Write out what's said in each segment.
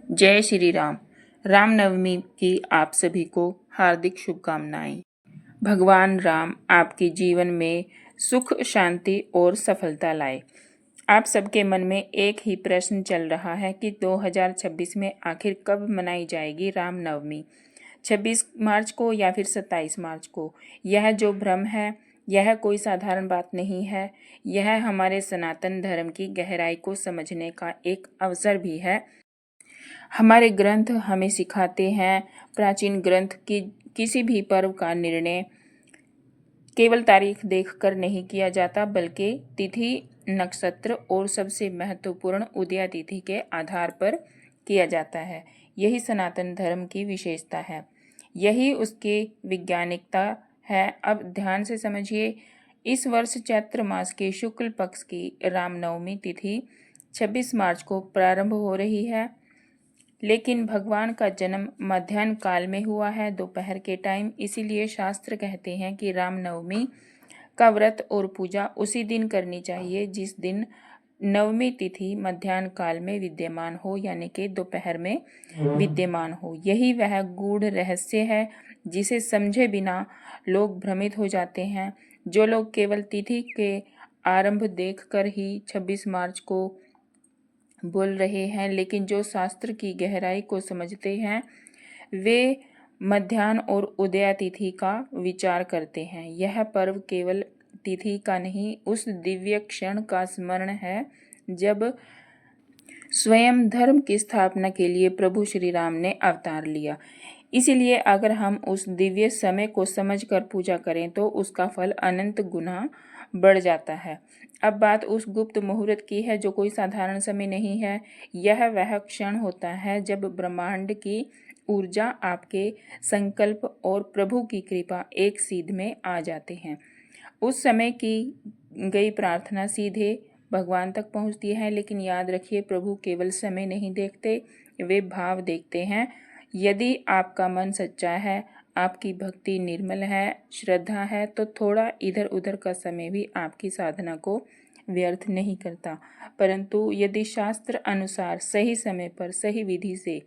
जय श्री राम। रामनवमी की आप सभी को हार्दिक शुभकामनाएं। भगवान राम आपके जीवन में सुख, शांति और सफलता लाए। आप सबके मन में एक ही प्रश्न चल रहा है कि 2026 में आखिर कब मनाई जाएगी रामनवमी, 26 मार्च को या फिर 27 मार्च को। यह जो भ्रम है यह कोई साधारण बात नहीं है। यह हमारे सनातन धर्म की गहराई को समझने का एक अवसर भी है। हमारे ग्रंथ हमें सिखाते हैं, प्राचीन ग्रंथ की किसी भी पर्व का निर्णय केवल तारीख देखकर नहीं किया जाता, बल्कि तिथि, नक्षत्र और सबसे महत्वपूर्ण उदया तिथि के आधार पर किया जाता है। यही सनातन धर्म की विशेषता है, यही उसकी वैज्ञानिकता है। अब ध्यान से समझिए, इस वर्ष चैत्र मास के शुक्ल पक्ष की रामनवमी तिथि 26 मार्च को प्रारंभ हो रही है, लेकिन भगवान का जन्म मध्याह्न काल में हुआ है, दोपहर के टाइम। इसीलिए शास्त्र कहते हैं कि रामनवमी का व्रत और पूजा उसी दिन करनी चाहिए जिस दिन नवमी तिथि मध्याह्न काल में विद्यमान हो, यानी कि दोपहर में विद्यमान हो। यही वह गूढ़ रहस्य है जिसे समझे बिना लोग भ्रमित हो जाते हैं। जो लोग केवल तिथि के आरंभ देखकर ही 26 मार्च को बोल रहे हैं, लेकिन जो शास्त्र की गहराई को समझते हैं वे मध्याह्न और उदया तिथि का विचार करते हैं। यह पर्व केवल तिथि का नहीं, उस दिव्य क्षण का स्मरण है जब स्वयं धर्म की स्थापना के लिए प्रभु श्री राम ने अवतार लिया। इसीलिए अगर हम उस दिव्य समय को समझकर पूजा करें तो उसका फल अनंत गुना बढ़ जाता है। अब बात उस गुप्त मुहूर्त की है जो कोई साधारण समय नहीं है। यह वह क्षण होता है जब ब्रह्मांड की ऊर्जा, आपके संकल्प और प्रभु की कृपा एक सीध में आ जाते हैं। उस समय की गई प्रार्थना सीधे भगवान तक पहुंचती है। लेकिन याद रखिए, प्रभु केवल समय नहीं देखते, वे भाव देखते हैं। यदि आपका मन सच्चा है, आपकी भक्ति निर्मल है, श्रद्धा है, तो थोड़ा इधर उधर का समय भी आपकी साधना को व्यर्थ नहीं करता। परंतु यदि शास्त्र अनुसार सही समय पर सही विधि से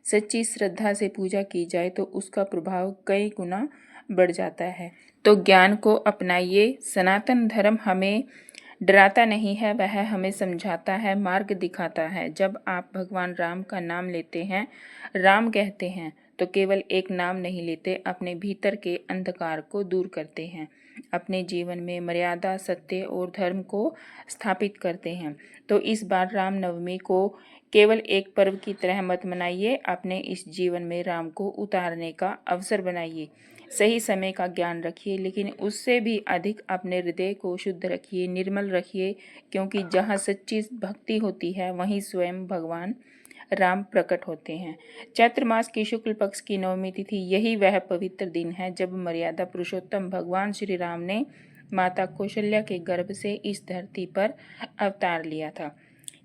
सच्ची श्रद्धा से पूजा की जाए तो उसका प्रभाव कई गुना बढ़ जाता है। तो ज्ञान को अपनाइए। सनातन धर्म हमें डराता नहीं है, वह हमें समझाता है, मार्ग दिखाता है। जब आप भगवान राम का नाम लेते हैं, राम कहते हैं, तो केवल एक नाम नहीं लेते, अपने भीतर के अंधकार को दूर करते हैं, अपने जीवन में मर्यादा, सत्य और धर्म को स्थापित करते हैं। तो इस बार रामनवमी को केवल एक पर्व की तरह मत मनाइए, अपने इस जीवन में राम को उतारने का अवसर बनाइए। सही समय का ज्ञान रखिए, लेकिन उससे भी अधिक अपने हृदय को शुद्ध रखिए, निर्मल रखिए, क्योंकि जहाँ सच्ची भक्ति होती है वहीं स्वयं भगवान राम प्रकट होते हैं। चैत्र मास की शुक्ल पक्ष की नवमी तिथि यही वह पवित्र दिन है जब मर्यादा पुरुषोत्तम भगवान श्री राम ने माता कौशल्या के गर्भ से इस धरती पर अवतार लिया था।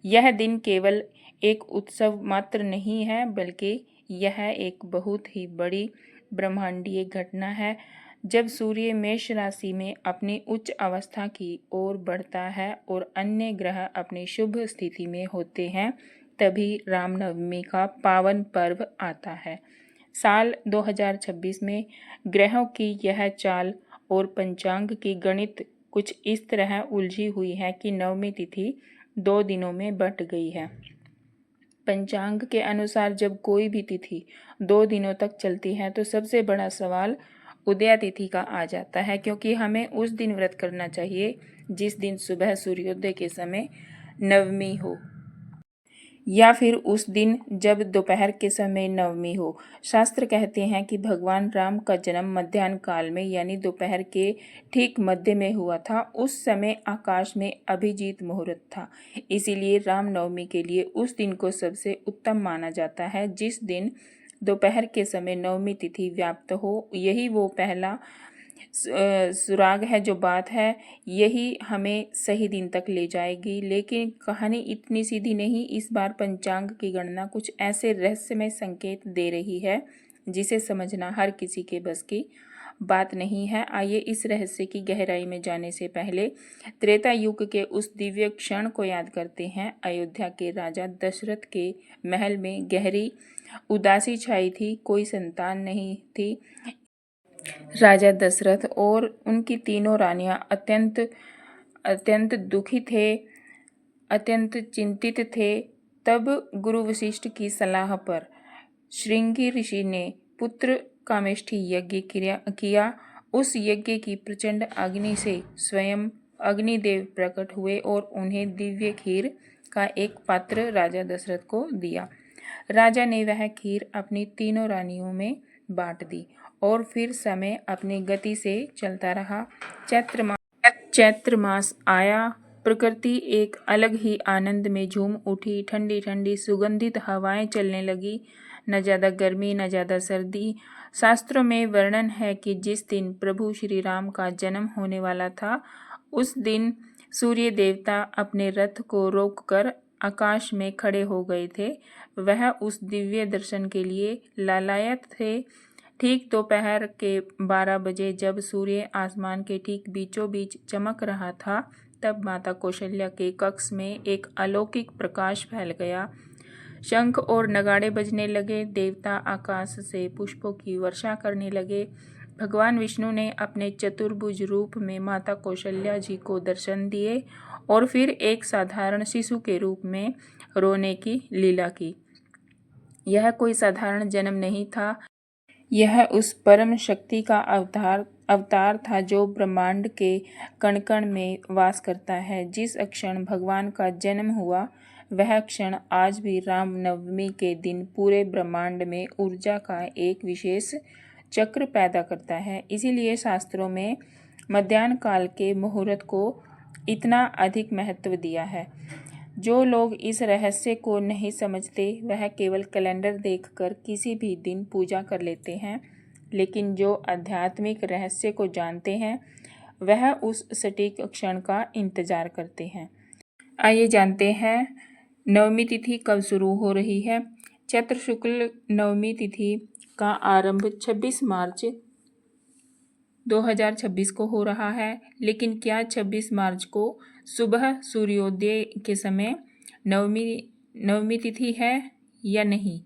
यह दिन केवल एक उत्सव मात्र नहीं है, बल्कि यह एक बहुत ही बड़ी ब्रह्मांडीय घटना है। जब सूर्य मेष राशि में अपनी उच्च अवस्था की ओर बढ़ता है और अन्य ग्रह अपनी शुभ स्थिति में होते हैं, तभी रामनवमी का पावन पर्व आता है। साल 2026 में ग्रहों की यह चाल और पंचांग की गणित कुछ इस तरह उलझी हुई है कि नवमी तिथि 2 दिनों में बंट गई है। पंचांग के अनुसार जब कोई भी तिथि 2 दिनों तक चलती है तो सबसे बड़ा सवाल उदया तिथि का आ जाता है, क्योंकि हमें उस दिन व्रत करना चाहिए जिस दिन सुबह सूर्योदय के समय नवमी हो, या फिर उस दिन जब दोपहर के समय नवमी हो। शास्त्र कहते हैं कि भगवान राम का जन्म मध्याह्न काल में यानी दोपहर के ठीक मध्य में हुआ था। उस समय आकाश में अभिजीत मुहूर्त था। इसीलिए रामनवमी के लिए उस दिन को सबसे उत्तम माना जाता है जिस दिन दोपहर के समय नवमी तिथि व्याप्त हो। यही वो पहला सुराग है, जो बात है, यही हमें सही दिन तक ले जाएगी। लेकिन कहानी इतनी सीधी नहीं। इस बार पंचांग की गणना कुछ ऐसे रहस्यमय संकेत दे रही है जिसे समझना हर किसी के बस की बात नहीं है। आइए इस रहस्य की गहराई में जाने से पहले त्रेता युग के उस दिव्य क्षण को याद करते हैं। अयोध्या के राजा दशरथ के महल में गहरी उदासी छाई थी। कोई संतान नहीं थी। राजा दशरथ और उनकी तीनों रानियां अत्यंत अत्यंत दुखी थे, अत्यंत चिंतित थे। तब गुरु वशिष्ठ की सलाह पर श्रृंगी ऋषि ने पुत्र कामेष्ठी यज्ञ किया। उस यज्ञ की प्रचंड अग्नि से स्वयं अग्निदेव प्रकट हुए और उन्हें दिव्य खीर का एक पात्र राजा दशरथ को दिया। राजा ने वह खीर अपनी तीनों रानियों में बांट दी और फिर समय अपनी गति से चलता रहा। चैत्र मास आया। प्रकृति एक अलग ही आनंद में झूम उठी। ठंडी ठंडी सुगंधित हवाएं चलने लगी। न ज़्यादा गर्मी न ज़्यादा सर्दी। शास्त्रों में वर्णन है कि जिस दिन प्रभु श्री राम का जन्म होने वाला था, उस दिन सूर्य देवता अपने रथ को रोककर आकाश में खड़े हो गए थे। वह उस दिव्य दर्शन के लिए लालायत थे। ठीक दोपहर के 12 बजे जब सूर्य आसमान के ठीक बीचों बीच चमक रहा था, तब माता कौशल्या के कक्ष में एक अलौकिक प्रकाश फैल गया। शंख और नगाड़े बजने लगे। देवता आकाश से पुष्पों की वर्षा करने लगे। भगवान विष्णु ने अपने चतुर्भुज रूप में माता कौशल्या जी को दर्शन दिए और फिर एक साधारण शिशु के रूप में रोने की लीला की। यह कोई साधारण जन्म नहीं था। यह उस परम शक्ति का अवतार था जो ब्रह्मांड के कण कण में वास करता है। जिस क्षण भगवान का जन्म हुआ, वह क्षण आज भी रामनवमी के दिन पूरे ब्रह्मांड में ऊर्जा का एक विशेष चक्र पैदा करता है। इसीलिए शास्त्रों में मध्याह्न काल के मुहूर्त को इतना अधिक महत्व दिया है। जो लोग इस रहस्य को नहीं समझते, वह केवल कैलेंडर देखकर किसी भी दिन पूजा कर लेते हैं, लेकिन जो आध्यात्मिक रहस्य को जानते हैं, वह उस सटीक क्षण का इंतजार करते हैं। आइए जानते हैं नवमी तिथि कब शुरू हो रही है। चैत्र शुक्ल नवमी तिथि का आरंभ 26 मार्च 2026 को हो रहा है। लेकिन क्या 26 मार्च को सुबह सूर्योदय के समय नवमी तिथि है या नहीं?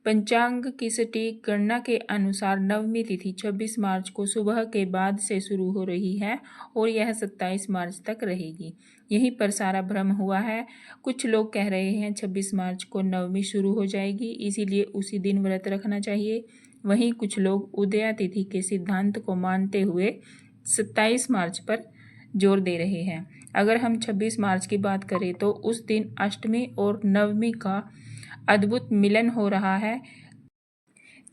पंचांग की सटीक गणना के अनुसार नवमी तिथि 26 मार्च को सुबह के बाद से शुरू हो रही है और यह 27 मार्च तक रहेगी। यहीं पर सारा भ्रम हुआ है। कुछ लोग कह रहे हैं 26 मार्च को नवमी शुरू हो जाएगी, इसीलिए उसी दिन व्रत रखना चाहिए। वहीं कुछ लोग उदया तिथि के सिद्धांत को मानते हुए 27 मार्च पर जोर दे रहे हैं। अगर हम 26 मार्च की बात करें तो उस दिन अष्टमी और नवमी का अद्भुत मिलन हो रहा है।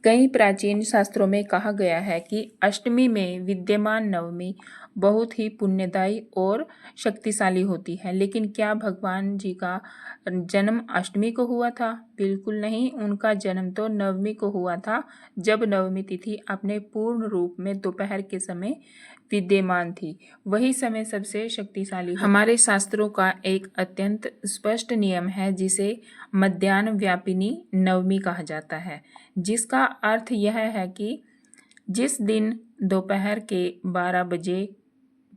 कई प्राचीन शास्त्रों में कहा गया है कि अष्टमी में विद्यमान नवमी बहुत ही पुण्यदायी और शक्तिशाली होती है। लेकिन क्या भगवान जी का जन्म अष्टमी को हुआ था? बिल्कुल नहीं। उनका जन्म तो नवमी को हुआ था, जब नवमी तिथि अपने पूर्ण रूप में दोपहर के समय विद्यमान थी। वही समय सबसे शक्तिशाली हमारे शास्त्रों का एक अत्यंत स्पष्ट नियम है, जिसे मध्याह्न व्यापिनी नवमी कहा जाता है, जिसका अर्थ यह है कि जिस दिन दोपहर के 12 बजे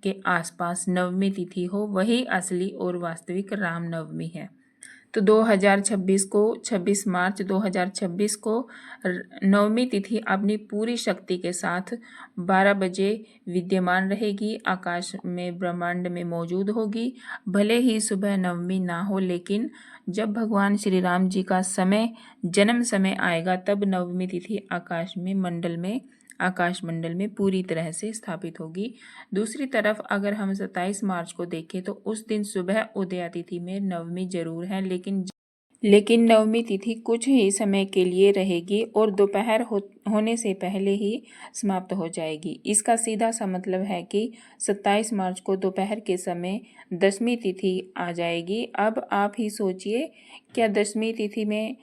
के आसपास नवमी तिथि हो, वही असली और वास्तविक रामनवमी है। तो 26 मार्च 2026 को नवमी तिथि अपनी पूरी शक्ति के साथ 12 बजे विद्यमान रहेगी, आकाश में ब्रह्मांड में मौजूद होगी। भले ही सुबह नवमी ना हो, लेकिन जब भगवान श्री राम जी का जन्म समय आएगा, तब नवमी तिथि आकाश मंडल में पूरी तरह से स्थापित होगी। दूसरी तरफ अगर हम 27 मार्च को देखें तो उस दिन सुबह उदया तिथि में नवमी जरूर है, लेकिन नवमी तिथि कुछ ही समय के लिए रहेगी और दोपहर होने से पहले ही समाप्त हो जाएगी। इसका सीधा सा मतलब है कि 27 मार्च को दोपहर के समय दशमी तिथि आ जाएगी। अब आप ही सोचिए, क्या दशमी तिथि में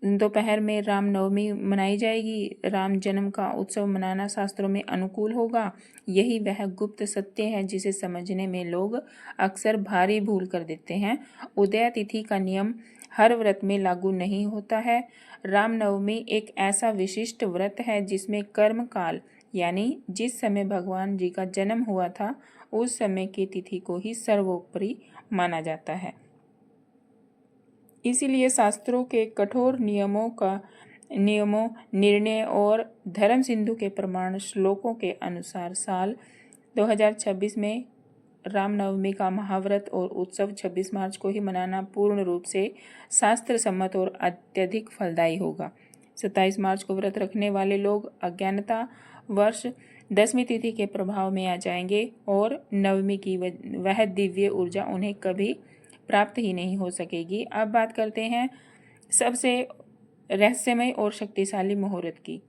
दोपहर में रामनवमी मनाई जाएगी? राम जन्म का उत्सव मनाना शास्त्रों में अनुकूल होगा? यही वह गुप्त सत्य है जिसे समझने में लोग अक्सर भारी भूल कर देते हैं। उदया तिथि का नियम हर व्रत में लागू नहीं होता है। रामनवमी एक ऐसा विशिष्ट व्रत है जिसमें कर्म काल यानी जिस समय भगवान जी का जन्म हुआ था उस समय की तिथि को ही सर्वोपरि माना जाता है। इसीलिए शास्त्रों के कठोर नियमों, निर्णय और धर्म सिंधु के प्रमाण श्लोकों के अनुसार साल 2026 में रामनवमी का महाव्रत और उत्सव 26 मार्च को ही मनाना पूर्ण रूप से शास्त्र सम्मत और अत्यधिक फलदायी होगा। 27 मार्च को व्रत रखने वाले लोग अज्ञानता वर्ष 10वीं तिथि के प्रभाव में आ जाएंगे और नवमी की वह दिव्य ऊर्जा उन्हें कभी प्राप्त ही नहीं हो सकेगी। अब बात करते हैं सबसे रहस्यमय और शक्तिशाली मुहूर्त की।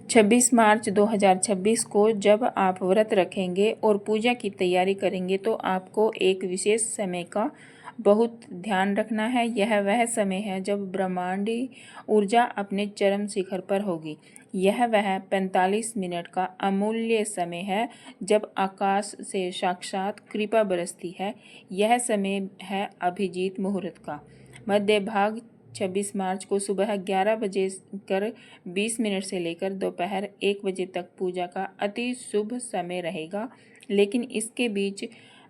26 मार्च 2026 को जब आप व्रत रखेंगे और पूजा की तैयारी करेंगे तो आपको एक विशेष समय का बहुत ध्यान रखना है। यह वह समय है जब ब्रह्मांडी ऊर्जा अपने चरम शिखर पर होगी। यह वह 45 मिनट का अमूल्य समय है जब आकाश से साक्षात कृपा बरसती है। यह समय है अभिजीत मुहूर्त का। मध्य भाग 26 मार्च को सुबह 11:20 से लेकर दोपहर 1 बजे तक पूजा का अति शुभ समय रहेगा, लेकिन इसके बीच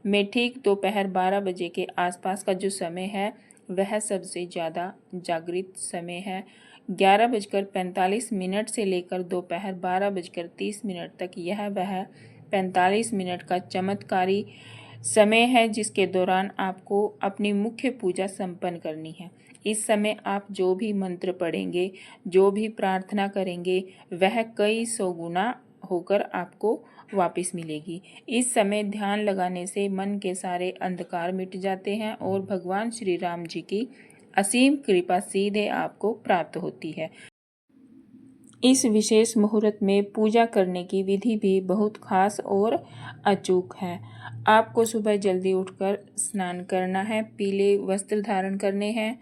में ठीक दोपहर 12 बजे के आसपास का जो समय है वह सबसे ज़्यादा जागृत समय है। 11:45 से लेकर दोपहर 12:30 तक यह वह 45 मिनट का चमत्कारी समय है जिसके दौरान आपको अपनी मुख्य पूजा संपन्न करनी है। इस समय आप जो भी मंत्र पढ़ेंगे, जो भी प्रार्थना करेंगे, वह कई सौ गुना होकर आपको वापस मिलेगी। इस समय ध्यान लगाने से मन के सारे अंधकार मिट जाते हैं और भगवान श्री राम जी की असीम कृपा सीधे आपको प्राप्त होती है। इस विशेष मुहूर्त में पूजा करने की विधि भी बहुत खास और अचूक है। आपको सुबह जल्दी उठकर स्नान करना है, पीले वस्त्र धारण करने हैं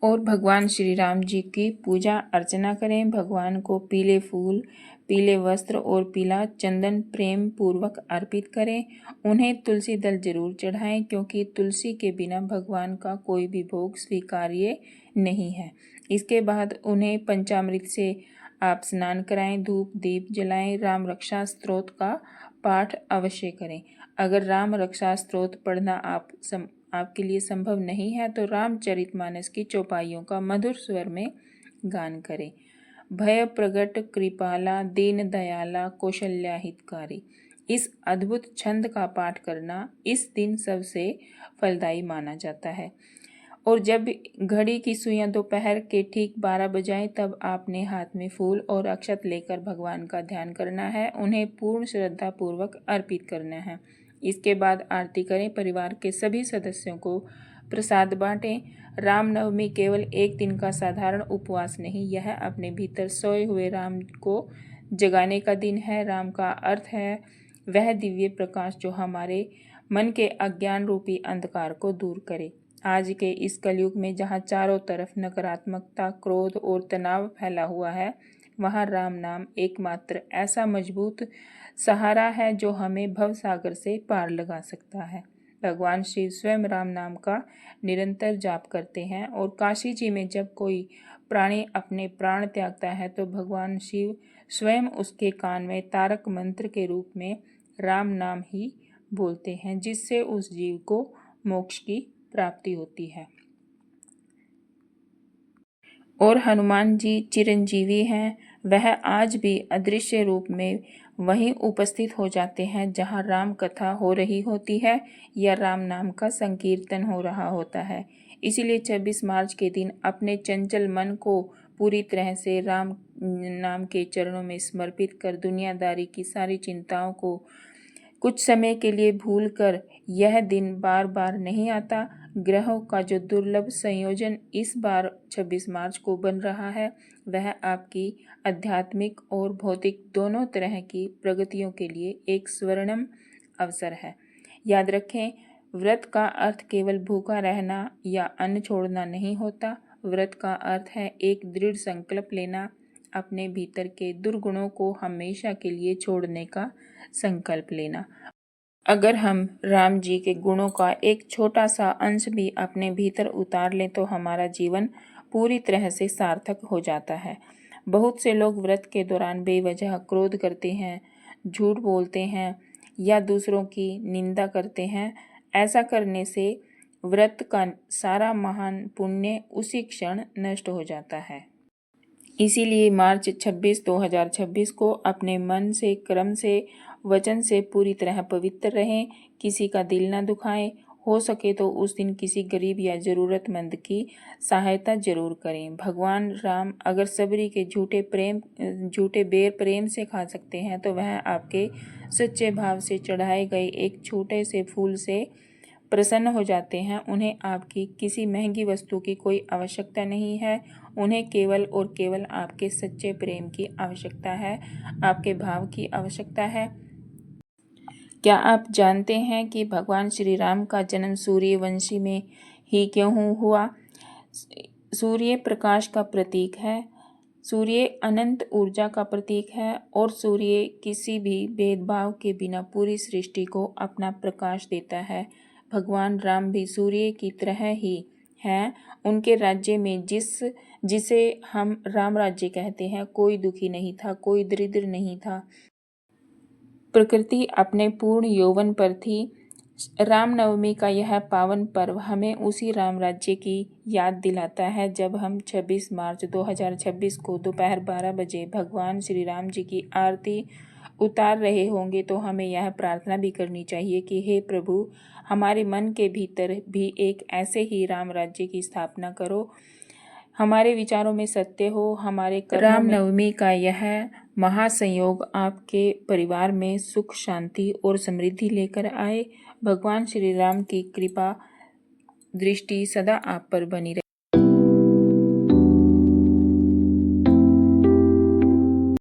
और भगवान श्री राम जी की पूजा अर्चना करें। भगवान को पीले फूल, पीले वस्त्र और पीला चंदन प्रेम पूर्वक अर्पित करें। उन्हें तुलसी दल जरूर चढ़ाएं क्योंकि तुलसी के बिना भगवान का कोई भी भोग स्वीकार्य नहीं है। इसके बाद उन्हें पंचामृत से आप स्नान कराएं, धूप दीप जलाएं, राम रक्षा स्तोत्र का पाठ अवश्य करें। अगर राम रक्षा स्तोत्र पढ़ना आपके लिए संभव नहीं है तो रामचरितमानस की चौपाइयों का मधुर स्वर में गान करें। भय प्रगट कृपाला दीन दयाला कौशल्या हितकारी, इस अद्भुत छंद का पाठ करना इस दिन सबसे फलदायी माना जाता है। और जब घड़ी की सुइयां दोपहर के ठीक 12 बजाएं तब आपने हाथ में फूल और अक्षत लेकर भगवान का ध्यान करना है, उन्हें पूर्ण श्रद्धा पूर्वक अर्पित करना है। इसके बाद आरती करें, परिवार के सभी सदस्यों को प्रसाद बांटें। रामनवमी केवल एक दिन का साधारण उपवास नहीं, यह अपने भीतर सोए हुए राम को जगाने का दिन है। राम का अर्थ है वह दिव्य प्रकाश जो हमारे मन के अज्ञान रूपी अंधकार को दूर करे। आज के इस कलयुग में जहाँ चारों तरफ नकारात्मकता, क्रोध और तनाव फैला हुआ है, वहाँ राम नाम एकमात्र ऐसा मजबूत सहारा है जो हमें भव सागर से पार लगा सकता है। भगवान शिव स्वयं राम नाम का निरंतर जाप करते हैं और काशी जी में जब कोई प्राणी अपने प्राण त्यागता है तो भगवान शिव स्वयं उसके कान में तारक मंत्र के रूप में राम नाम ही बोलते हैं, जिससे उस जीव को मोक्ष की प्राप्ति होती है। और हनुमान जी चिरंजीवी हैं, वह आज भी अदृश्य रूप में वहीं उपस्थित हो जाते हैं जहां राम कथा हो रही होती है या राम नाम का संकीर्तन हो रहा होता है। इसीलिए 26 मार्च के दिन अपने चंचल मन को पूरी तरह से राम नाम के चरणों में समर्पित कर दुनियादारी की सारी चिंताओं को कुछ समय के लिए भूलकर, यह दिन बार बार नहीं आता। ग्रहों का जो दुर्लभ संयोजन इस बार 26 मार्च को बन रहा है वह आपकी आध्यात्मिक और भौतिक दोनों तरह की प्रगतियों के लिए एक स्वर्णिम अवसर है। याद रखें, व्रत का अर्थ केवल भूखा रहना या अन्न छोड़ना नहीं होता। व्रत का अर्थ है एक दृढ़ संकल्प लेना, अपने भीतर के दुर्गुणों को हमेशा के लिए छोड़ने का संकल्प लेना। अगर हम राम जी के गुणों का एक छोटा सा अंश भी अपने भीतर उतार लें तो हमारा जीवन पूरी तरह से सार्थक हो जाता है। बहुत से लोग व्रत के दौरान बेवजह क्रोध करते हैं, झूठ बोलते हैं या दूसरों की निंदा करते हैं। ऐसा करने से व्रत का सारा महान पुण्य उसी क्षण नष्ट हो जाता है। इसीलिए मार्च 26, 2026 को अपने मन से, कर्म से, वचन से पूरी तरह पवित्र रहें। किसी का दिल न दुखाएं। हो सके तो उस दिन किसी गरीब या ज़रूरतमंद की सहायता जरूर करें। भगवान राम अगर सबरी के झूठे बेर प्रेम से खा सकते हैं तो वह आपके सच्चे भाव से चढ़ाए गए एक छोटे से फूल से प्रसन्न हो जाते हैं। उन्हें आपकी किसी महंगी वस्तु की कोई आवश्यकता नहीं है। उन्हें केवल और केवल आपके सच्चे प्रेम की आवश्यकता है, आपके भाव की आवश्यकता है। क्या आप जानते हैं कि भगवान श्री राम का जन्म सूर्यवंशी में ही क्यों हुआ? सूर्य प्रकाश का प्रतीक है, सूर्य अनंत ऊर्जा का प्रतीक है और सूर्य किसी भी भेदभाव के बिना पूरी सृष्टि को अपना प्रकाश देता है। भगवान राम भी सूर्य की तरह ही हैं। उनके राज्य में जिसे हम राम राज्य कहते हैं, कोई दुखी नहीं था, कोई दरिद्र नहीं था। प्रकृति अपने पूर्ण यौवन पर थी। रामनवमी का यह पावन पर्व हमें उसी राम राज्य की याद दिलाता है। जब हम 26 मार्च 2026 को दोपहर 12 बजे भगवान श्री राम जी की आरती उतार रहे होंगे तो हमें यह प्रार्थना भी करनी चाहिए कि हे प्रभु, हमारे मन के भीतर भी एक ऐसे ही राम राज्य की स्थापना करो, हमारे विचारों में सत्य हो, हमारे कर्मों में। रामनवमी का यह महासंयोग आपके परिवार में सुख, शांति और समृद्धि लेकर आए। भगवान श्री राम की कृपा दृष्टि सदा आप पर बनी रहे।